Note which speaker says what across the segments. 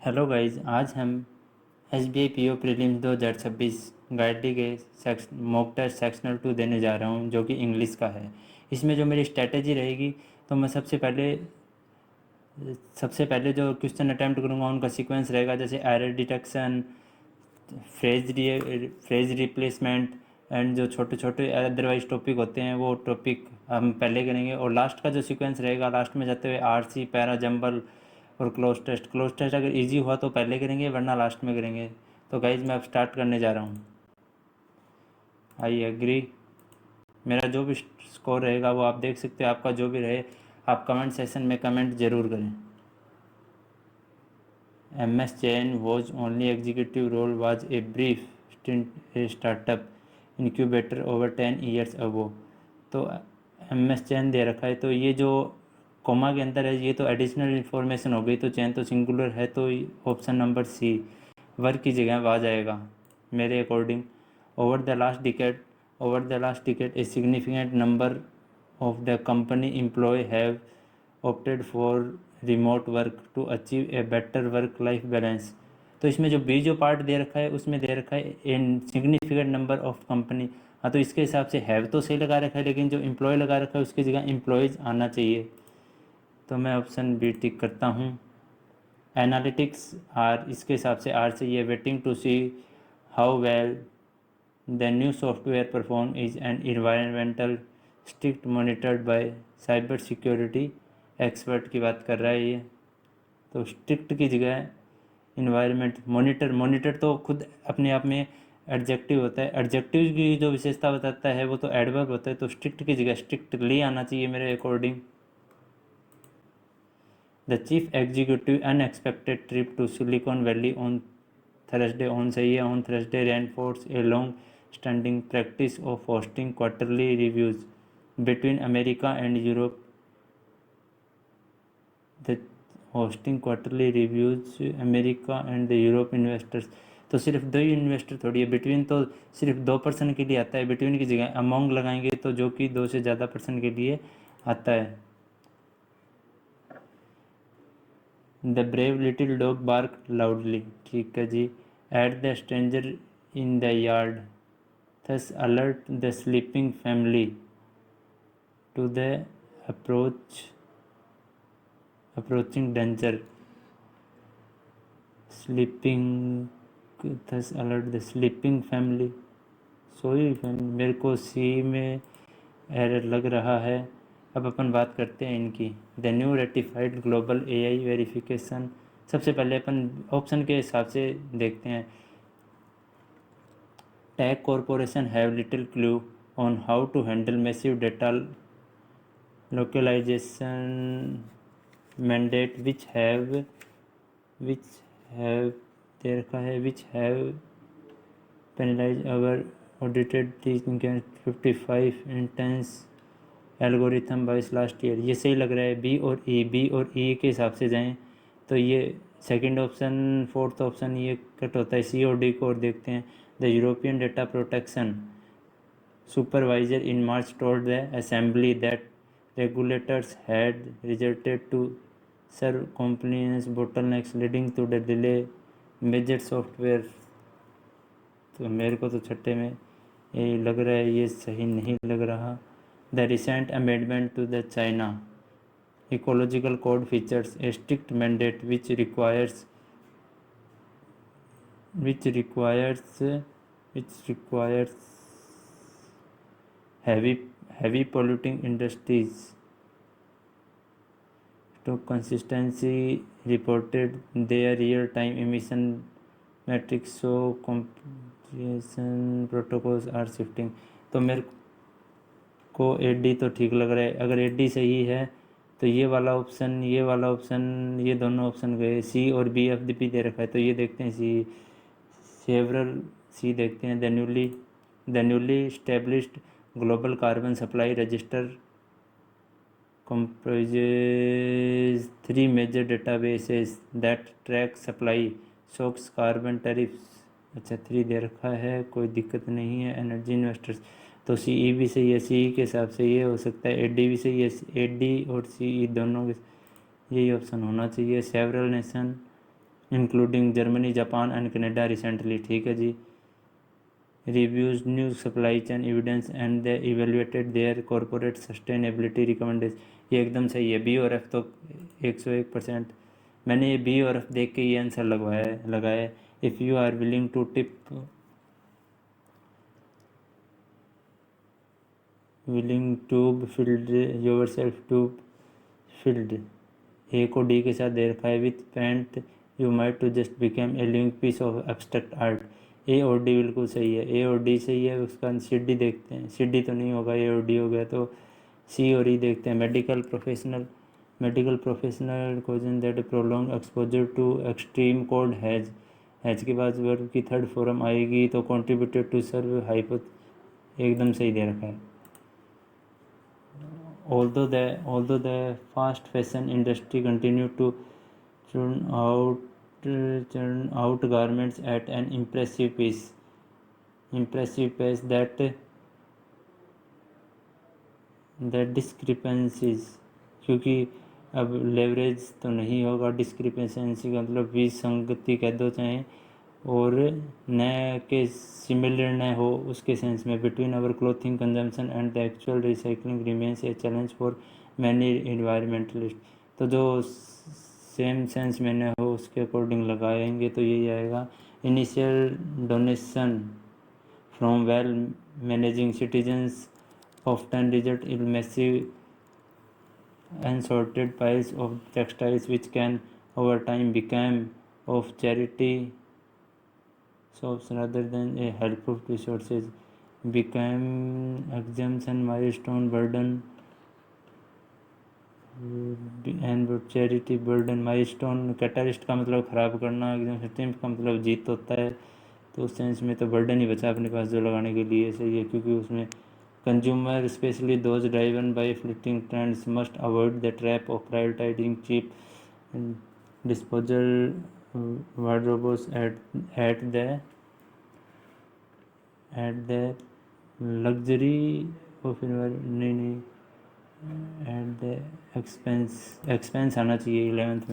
Speaker 1: Hello guys, आज हम S B I P O prelims 2026 गाइडी के मॉक टेस्ट सेक्शनल 2 देने जा रहा हूँ, जो कि इंग्लिश का है। इसमें जो मेरी स्ट्रेटेजी रहेगी, तो मैं सबसे पहले जो क्वेश्चन अटैम्प्ट करूँगा उनका सीक्वेंस रहेगा, जैसे error detection, phrase replacement and जो छोटे छोटे अदरवाइज टॉपिक होते हैं वो टॉपिक हम पहले करेंगे। और लास्ट का जो सीक्वेंस रहेगा, लास्ट में जाते हुए आर सी, पैरा, जंबल और क्लोज टेस्ट अगर इजी हुआ तो पहले करेंगे, वरना लास्ट में करेंगे। तो गाइज मैं अब स्टार्ट करने जा रहा हूँ। I agree. मेरा जो भी स्कोर रहेगा वो आप देख सकते हो। आपका जो भी रहे आप कमेंट सेशन में कमेंट ज़रूर करें। MS Jain was only executive role was a brief stint a startup incubator over 10 years ago। तो MS Jain दे रखा है, तो ये जो कोमा के अंदर है ये तो एडिशनल इन्फॉर्मेशन हो गई, तो चैन तो सिंगुलर है, तो ऑप्शन नंबर सी वर्क की जगह आ जाएगा मेरे according. Over the last decade a significant number of the company employ have opted for remote work to achieve a better work life balance। तो इसमें जो बी जो पार्ट दे रखा है उसमें दे रखा है इन सिग्निफिकेंट नंबर ऑफ कंपनी। हाँ, तो इसके हिसाब से हैव तो सही लगा रखा है, लेकिन जो एम्प्लॉय लगा रखा है उसकी जगह एम्प्लॉयज़ आना चाहिए। तो मैं ऑप्शन बी टिक करता हूँ। एनालिटिक्स आर, इसके हिसाब से आर चाहिए। Waiting to see how well the new software perform is an environmental strict monitored by cyber security expert की बात कर रहा है ये। तो स्ट्रिक्ट की जगह इन्वायरमेंट मॉनिटर तो खुद अपने आप में एडजेक्टिव होता है। एडजेक्टिव की जो विशेषता बताता है वो तो एडवर्ब होता है, तो स्ट्रिक्ट की जगह स्ट्रिक्टली आना चाहिए मेरे according. The chief executive unexpected trip to Silicon Valley on Thursday on सही है। On Thursday reinforce a long standing practice of hosting quarterly reviews between America and Europe. The hosting quarterly reviews America and the Europe investors. तो सिर्फ दो ही investor थोड़ी है, between तो सिर्फ 2% के लिए आता है। बिटवीन की जगह अमोंग लगाएंगे तो जो कि 2 से ज़्यादा पर्सन के लिए आता है। The brave little dog bark loudly, ठीक है जी। At the stranger in the yard thus alert the sleeping family to the approaching danger. Sleeping thus alert the sleeping family, सोई फैमिली। मेरे को सी में एरर लग रहा है। अब अपन बात करते हैं इनकी। The new ratified global AI verification. सबसे पहले अपन ऑप्शन के हिसाब से देखते हैं। Tech corporation have little clue on how to handle massive data localisation mandate which have दे रखा है which have penalise our audited 55 intense algorithm bias last year. ये सही लग रहा है। बी और ई के हिसाब से जाएं तो ये सेकंड ऑप्शन, फोर्थ ऑप्शन ये कट होता है। सी और डी को और देखते हैं। The European data protection supervisor in March told the assembly that regulators had resulted to serve compliance bottlenecks leading to the delay major software। तो मेरे को तो छठे में ये लग रहा है, ये सही नहीं लग रहा। The recent amendment to the China ecological code features a strict mandate which requires heavy polluting industries to consistently reported their real-time emission metrics, so compliance protocols are shifting। तो मेरे को 8D तो ठीक लग रहा है। अगर 8D सही है तो ये वाला ऑप्शन, ये दोनों ऑप्शन गए। सी और बी एफ डी पी दे रखा है, तो ये देखते हैं सी देखते हैं। The newly established global carbon supply register comprises 3 major databases that track supply shocks carbon tariffs. अच्छा 3 दे रखा है, कोई दिक्कत नहीं है। एनर्जी इन्वेस्टर्स, तो सी ई भी सही है। सी ई के हिसाब से ये हो सकता है। एड डी भी सही है। एड डी और सी ई दोनों के यही ऑप्शन होना चाहिए। Several nation including Germany, Japan and Canada recently. ठीक है जी। Reviews new supply chain evidence and they evaluated their corporate sustainability recommendation. ये एकदम सही है, बी और एफ तो 101%। मैंने ये बी और एफ देख के ये आंसर लगाया है। If you are willing to tip willing to be field yourself to be field, A को डी के साथ दे रखा है, with paint you might to just become a living piece of abstract art. A और डी बिल्कुल सही है, ए और डी सही है। उसका सी डी देखते हैं, सी डी तो नहीं होगा, ए और डी हो गया, तो सी और ई देखते हैं। Medical professional caution that prolong exposure to extreme cold has के बाद वर्ब की थर्ड फॉर्म आएगी तो कंट्रीब्यूटेड टू सर्व हाइपो, एकदम सही दे रखा है। Although the fast fashion industry continued to churn out garments at an impressive pace, that discrepancies, क्योंकि अब लेवरेज तो नहीं होगा, डिस्क्रिपेंसी का मतलब विसंगति कह दो चाहे, और न के सिमिलर न हो उसके सेंस में, between our clothing consumption and the actual recycling remains a challenge for many environmentalist. तो जो सेम सेंस में न हो उसके अकॉर्डिंग लगाएंगे तो यही आएगा। Initial donation from well managing citizens often result in massive unsorted piles of textiles which can over time become of charity shops rather than a helpful resources, become exemption milestone burden and charity burden। milestone catalyst का मतलब ख़राब करना, exam का मतलब जीत होता है, तो उस सेंस में तो बर्डन ही बचा अपने पास जो लगाने के लिए सही है, क्योंकि उसमें consumer specially those driven by flitting trends must avoid the trap of prioritising cheap disposal wardrobes at the luxury of नहीं एट द एक्सपेंस आना चाहिए 11th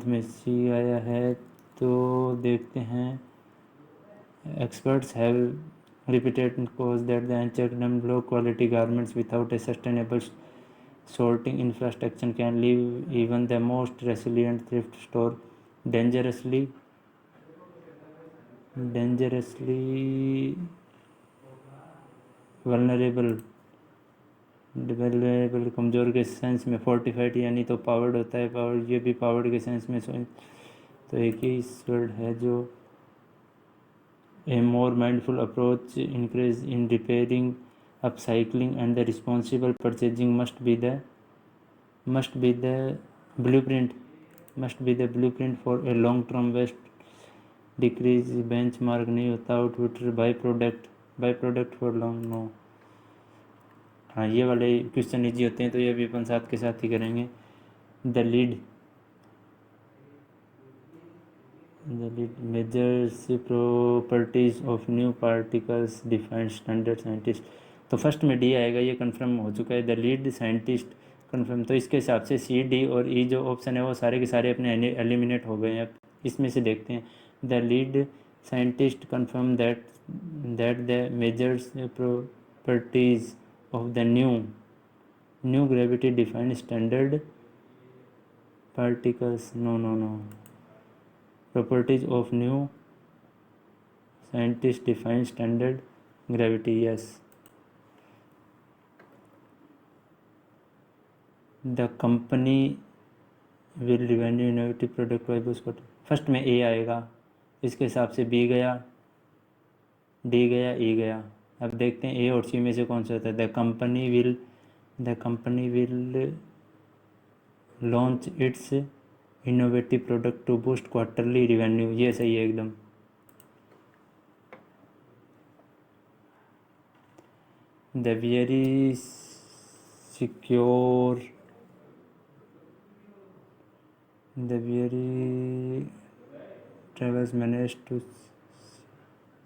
Speaker 1: में सी आया है। तो देखते हैं। Experts have repeated cause that the unchecked low quality garments without a sustainable sorting infrastructure can leave even the most resilient thrift store dangerously vulnerable कमज़ोर के सेंस में, फोर्टिफाइड यानी तो पावर्ड होता है, पावर्ड ये भी पावर्ड के सेंस में, तो एक ही वर्ड है जो A more mindful approach encouraged in repairing, upcycling and the responsible purchasing must be the blueprint for a long term waste decrease benchmark नहीं होता, output by product for long no. हाँ, ये वाले क्वेश्चन ईजी होते हैं तो ये भी अपन साथ के साथ ही करेंगे। The lead measures properties of new particles defined standard scientist। तो फर्स्ट में डी आएगा, ये कंफर्म हो चुका है। द लीड साइंटिस्ट कंफर्म, तो इसके हिसाब से सी डी और ई जो ऑप्शन है वो सारे के सारे अपने एलिमिनेट हो गए हैं। अब इसमें से देखते हैं। The lead scientist confirm that the measures properties of the new gravity defined standard particles no properties of new scientists define standard gravity, yes। the company will revenue innovative product by boost। First में ए आएगा, इसके हिसाब से B गया, D गया, ई गया। अब देखते हैं ए और सी में से कौन सा होता है। The company will launch its innovative product to boost quarterly revenue, ये सही है एकदम। The very travels manage to,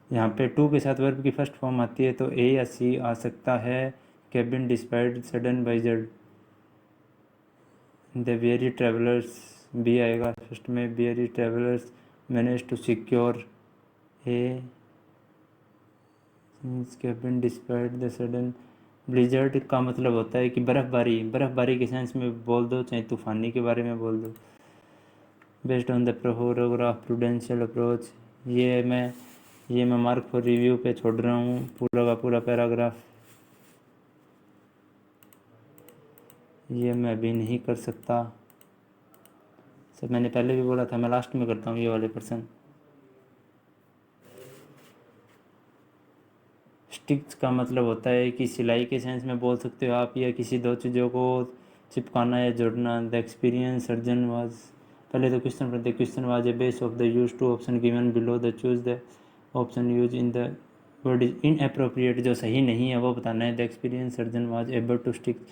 Speaker 1: यहाँ पे टू के साथ वर्ब की फर्स्ट फॉर्म आती है तो ए या सी आ सकता है। Cabin despite sudden blizzard, the very travellers भी आएगा फर्स्ट में, very travellers manage to secure a cabin despite the sudden blizzard का मतलब होता है कि बर्फ़बारी, बर्फ़बारी के सेंस में बोल दो, चाहे तूफ़ानी के बारे में बोल दो। Based on the paragraph prudential approach, ये मैं मार्क फॉर रिव्यू पे छोड़ रहा हूँ पूरा का पूरा पैराग्राफ, ये मैं अभी नहीं कर सकता। सब मैंने पहले भी बोला था, मैं लास्ट में करता हूँ ये वाले पर्सन। स्टिक्स का मतलब होता है कि सिलाई के सेंस में बोल सकते हो आप, या किसी दो चीज़ों को चिपकाना या जोड़ना। द एक्सपीरियंस सर्जन वाज, पहले तो क्वेश्चन पढ़ते, question was a base of the use two option given below the choose the option use in the word is inappropriate, जो सही नहीं है वो बताना है। The experience surgeon was able to stick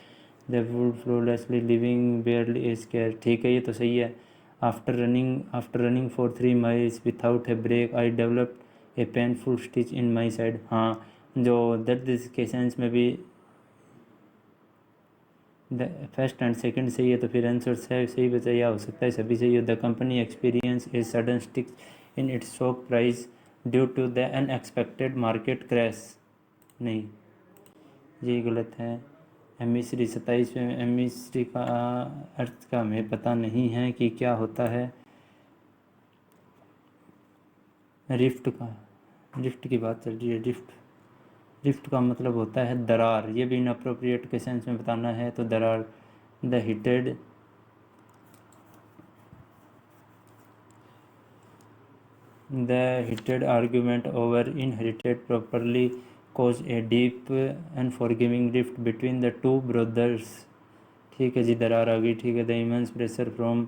Speaker 1: the wood flawlessly living barely a scare, ठीक है ये तो सही है। After running for 3 miles without a break I developed a painful stitch in my side, हाँ जो दर्द के सेंस में भी द फर्स्ट एंड सेकंड सही है, तो फिर आंसर सही बचा, या हो सकता है सभी सही हो। The company experience a sudden sticks in its stock price due to the unexpected market crash, नहीं ये गलत है। एमिसरी 27वें, एमिसरी का अर्थ का हमें पता नहीं है कि क्या होता है। रिफ्ट की बात चल रही है, रिफ्ट का मतलब होता है दरार, ये भी इनअप्रोप्रिएट के सेंस में बताना है तो दरार। The heated argument over inherited properly cause a deep unforgiving rift between the two brothers, ठीक है जी दरार आ गई, ठीक है। The immense pressure from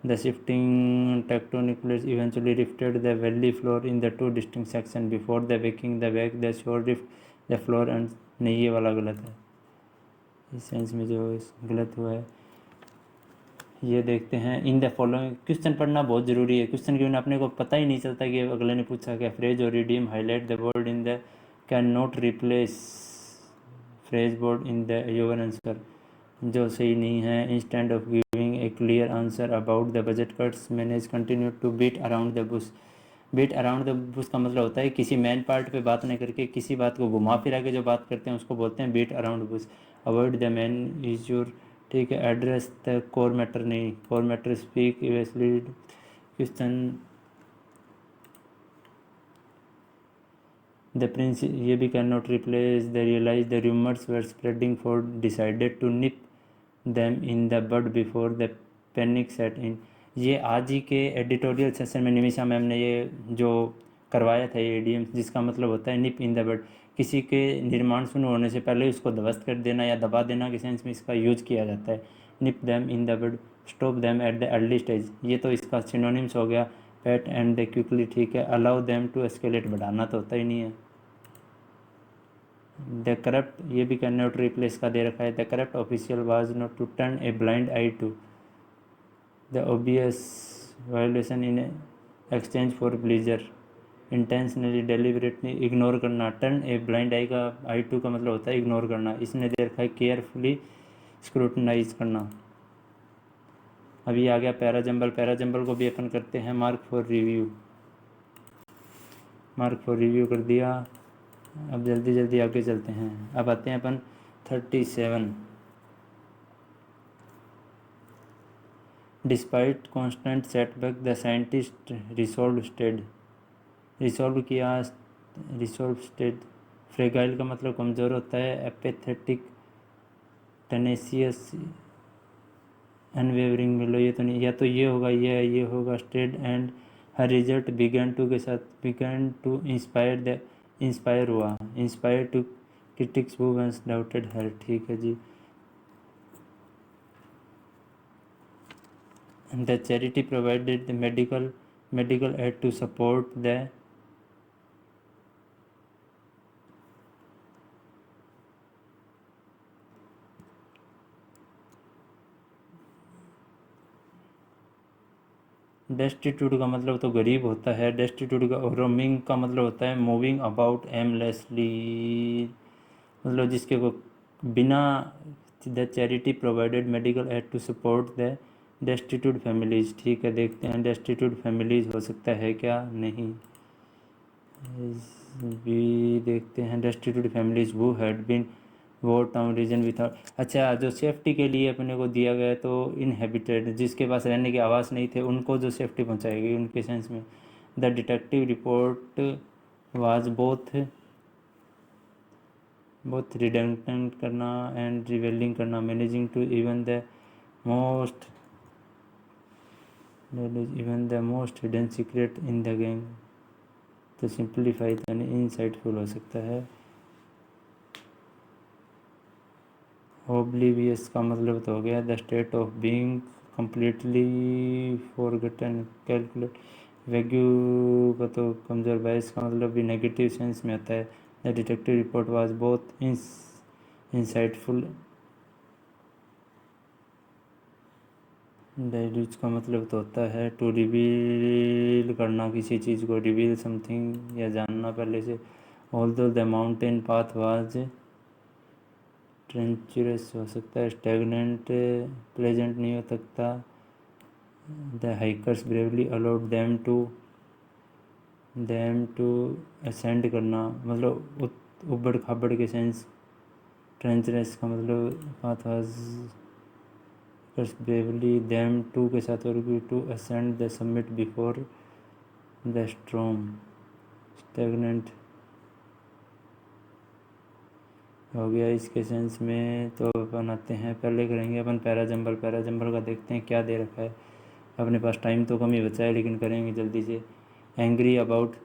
Speaker 1: the shifting tectonic plates eventually rifted the valley floor in the two distinct section before the baking the back the shore rift the floor and, नहीं ये वाला गलत है, इस सेंस में जो गलत हुआ है। ये देखते हैं। इन द फॉलोइंग, क्वेश्चन पढ़ना बहुत ज़रूरी है, क्वेश्चन के बिना अपने को पता ही नहीं चलता कि अगले ने पूछा क्या। फ्रेज और idiom highlight the word in the can not replace phrase word in the your answer, जो सही नहीं है। Instant of giving a clear answer about the budget cuts manage continue to beat around the bush, beat around the bush का मतलब होता है किसी main part पे बात नहीं करके किसी बात को घुमा फिरा के जो बात करते हैं उसको बोलते हैं beat around bush. Avoid the main issue, ठीक है। एड्रेस द कोर मैटर, नहीं core matter speak evasively question. The prince, ये भी can not replace the realise the rumours were spreading for decided to nip them in the bud before the panic set in, ये आज ही के editorial session में Nimisha ma'am ने ये जो करवाया था ये एडीएम, जिसका मतलब होता है निप इन द बड, किसी के निर्माण शुरू होने से पहले उसको ध्वस्त कर देना या दबा देना के सेंस में इसका यूज किया जाता है। Nip them in the bud, stop them at the early stage, ये तो इसका सिनोनिम्स हो गया। पैट एंड द क्विकली, ठीक है। अलाउ दैम टू एस्केलेट, बढ़ाना तो होता ही नहीं है। द करप्ट, ये भी कैन नॉट रिप्लेस का दे रखा है। The corrupt official was not to turn a blind eye to the obvious violation in exchange for pleasure, intentionally deliberately ignore करना। टर्न ए ब्लाइंड आई का आई टू का मतलब होता है इग्नोर करना, इसने दे रखा है केयरफुली स्क्रूटनाइज करना। अभी आ गया पैराजंबल, पैराजंबल को भी अपन करते हैं mark for review, mark for review कर दिया। अब जल्दी जल्दी आगे चलते हैं। अब आते हैं अपन 37। Despite constant setback the scientist resolve stayed, resolve किया, रिसोल्व स्टेड। फ्रेगाइल का मतलब कमज़ोर होता है। एपेथेटिक, टेनेसियस, अनवेवरिंग मिलो, ये तो नहीं, या तो ये होगा ये होगा। Stayed and her result began to के साथ began to inspire the, inspire हुआ, inspire to critics who once doubted her, ठीक है जी। The charity provided the medical aid to support the, destitute का मतलब तो गरीब होता है। डेस्टिट्यूड का, रोमिंग का मतलब होता है मूविंग अबाउट एमलेसली, मतलब जिसके को बिना the charity provided medical aid to support the destitute families. ठीक है, देखते हैं डेस्टिट्यूट फैमिलीज हो सकता है क्या, नहीं। भी देखते हैं destitute families who had been वो टाउन रीजन विथआउट। अच्छा, जो सेफ्टी के लिए अपने को दिया गया तो इनहेबिटेड, जिसके पास रहने के आवास नहीं थे उनको जो सेफ्टी पहुंचाएगी उनके सेंस में। The detective report was both redundant करना एंड रिवेलिंग करना, managing to most even the most hidden secret in the gang. तो सिंप्लीफाई तो इनसाइटफुल हो सकता है। ओब्लिवियस का मतलब तो हो गया the state of being completely forgotten calculate. Vague का तो कमज़ोर, बायस का मतलब भी नेगेटिव सेंस में आता है। The detective report was both insightful. Dilute का मतलब तो होता है टू रिवील करना, किसी चीज़ को रिवील समथिंग या जानना पहले से। Although the mountain path was treacherous हो सकता है, स्टैगनेंट प्लेजेंट नहीं हो सकता। The hikers bravely allowed them to ascend करना, मतलब उबड़ खाबड़ के सेंस। ट्रेंचरस का मतलब path was bravely them to के साथ और to ascend the summit before the storm. Stagnant हो गया इसके सेंस में। तो अपन आते हैं, पहले करेंगे अपन पैराजंबल। पैराजंबल का देखते हैं क्या दे रखा है, अपने पास टाइम तो कम ही बचा है लेकिन करेंगे जल्दी से। Angry about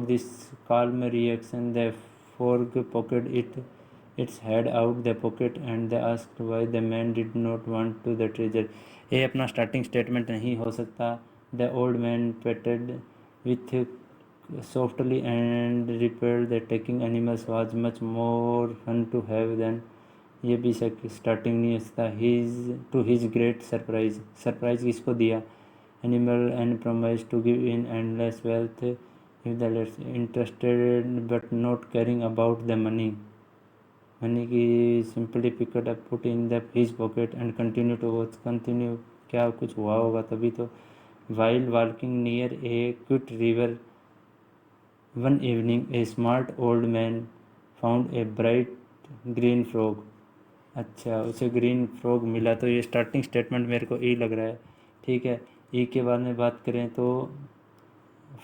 Speaker 1: this calm reaction the frog poked its head out the pocket and they asked why the man did not want to the treasure। ये अपना स्टार्टिंग स्टेटमेंट नहीं हो सकता। The old man petted with softly and replied that taking animals was much more fun to have than। ये भी starting नहीं हो सकता। To his great surprise, surprise किसको दिया, animal and promised to give in endless wealth if the less interested but not caring about the money की। simply picked up put in the his pocket and continue to watch। continue क्या कुछ हुआ होगा तभी तो। while walking near a quiet river one evening a smart old man found a bright green frog। अच्छा, उसे green frog मिला, तो ये स्टार्टिंग स्टेटमेंट मेरे को ई लग रहा है। ठीक है, ई के बाद में बात करें तो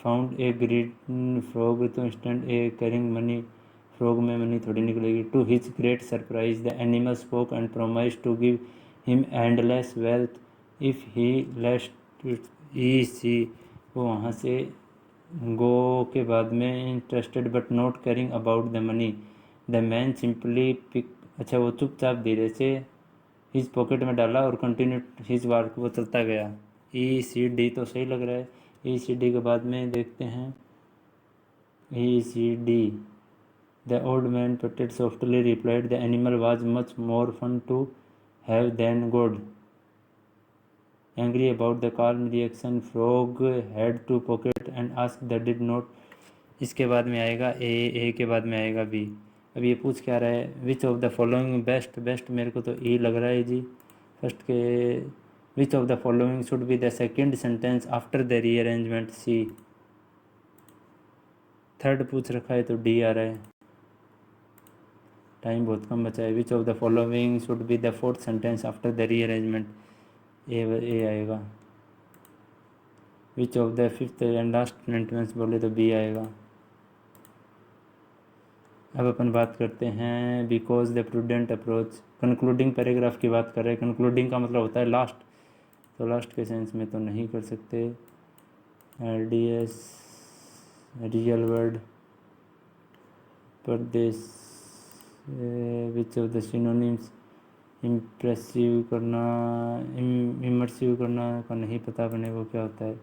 Speaker 1: फाउंड ए ग्रीन फ्रॉग, तो instant a caring money, frog में मनी थोड़ी निकलेगी। To his great surprise the animal spoke and promise to give him endless wealth if he lest E C. वो वहाँ से गो के बाद में interested but not caring about the money. The man simply pick, अच्छा वो चुपचाप धीरे से हिज पॉकेट में डाला और कंटिन्यू हिज वार्क, वो चलता गया। ई सी डी तो सही लग रहा है। ई सी डी के बाद में देखते हैं E C D. The old man patted softly replied the animal was much more fun to have than god. Angry about the calm reaction frog had to pocket and ask the did not. इसके बाद में आएगा ए के बाद में आएगा B. अब ये पूछ क्या रहा है, which of the following best, best मेरे को तो ई लग रहा है जी फर्स्ट के। Which of the following should be the second sentence after the rearrangement, C. Third पूछ रखा है तो डी आ रहा है, टाइम बहुत कम बचा है। Which of the following should be the fourth sentence after the rearrangement, A आएगा। Which of the fifth and last sentence बोले तो बी आएगा। अब अपन बात करते हैं because the prudent approach. Concluding paragraph की बात कर रहे हैं। कंक्लूडिंग का मतलब होता है लास्ट, तो लास्ट के सेंस में तो नहीं कर सकते। RDS रियल वर्ड परदेश। विच ऑफ द सिनोनिम्स, इम्प्रेसिव करना, इमर्सिव करना का नहीं पता अपने को क्या होता है।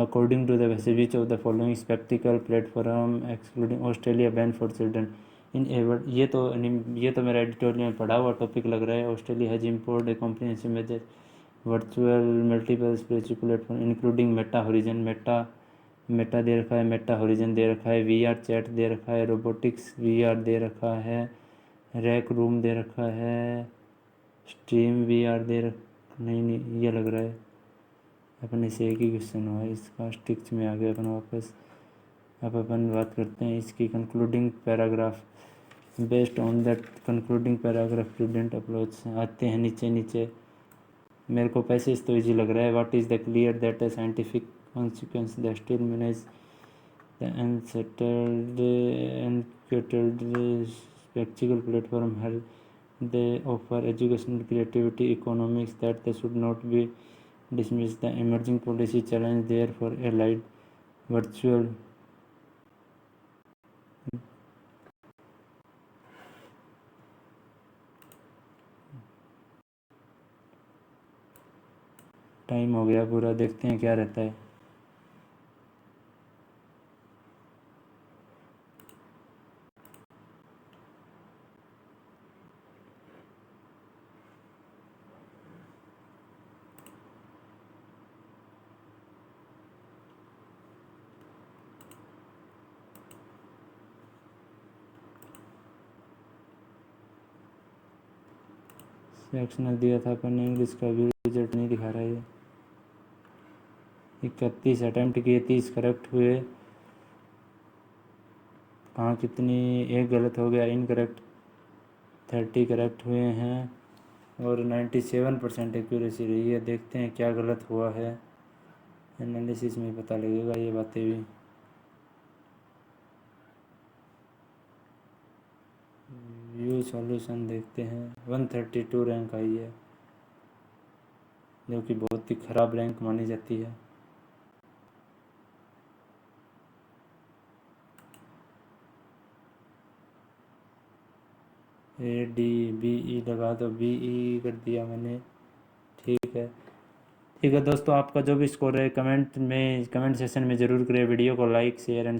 Speaker 1: अकॉर्डिंग टू द वैसे विच of the following spectacled platform excluding Australia ban for children in Edward. ये तो मेरा एडिटोरियल में पढ़ा हुआ टॉपिक लग रहा है। Australia has import a comprehensive major virtual multiple spiritual platform including Meta Horizon. Meta Meta दे रखा है, मेटा होरिजन दे रखा है, VR चैट दे रखा है, रोबोटिक्स VR दे रखा है, रैक रूम दे रखा है, स्ट्रीम VR नहीं ये लग रहा है अपने से एक ही क्वेश्चन हुआ है इसका, स्टिक्स में आ गया अपन वापस। अब अपन बात करते हैं इसकी concluding paragraph. Based on that concluding paragraph prudent approach आते हैं नीचे। मेरे को पैसेज तो इजी लग रहा है। What is the clear that a scientific consequence the still manage the unsettled एनकेटल्ड spectacle platform held they offer educational creativity economics that they should not be dismissed. The emerging policy challenge therefore allied virtual time हो गया पूरा, देखते हैं क्या रहता है। Sectional दिया था अपन ने, इंग्लिश का भी रिजल्ट नहीं दिखा रहा है। 31 अटैम्प्ट किए, 30 करेक्ट हुए। कहाँ कितनी, एक गलत हो गया, इनकरेक्ट। 30 करेक्ट हुए हैं और 97% एक्यूरेसी रही है। देखते हैं क्या गलत हुआ है, एनालिसिस में पता लगेगा ये बातें भी। व्यू सॉल्यूशन देखते हैं, 132 रैंक आई है जो कि बहुत ही ख़राब रैंक मानी जाती है। ADBE लगा दो, BE कर दिया मैंने। ठीक है, ठीक है दोस्तों, आपका जो भी स्कोर है कमेंट सेशन में ज़रूर करें। वीडियो को लाइक शेयर एंड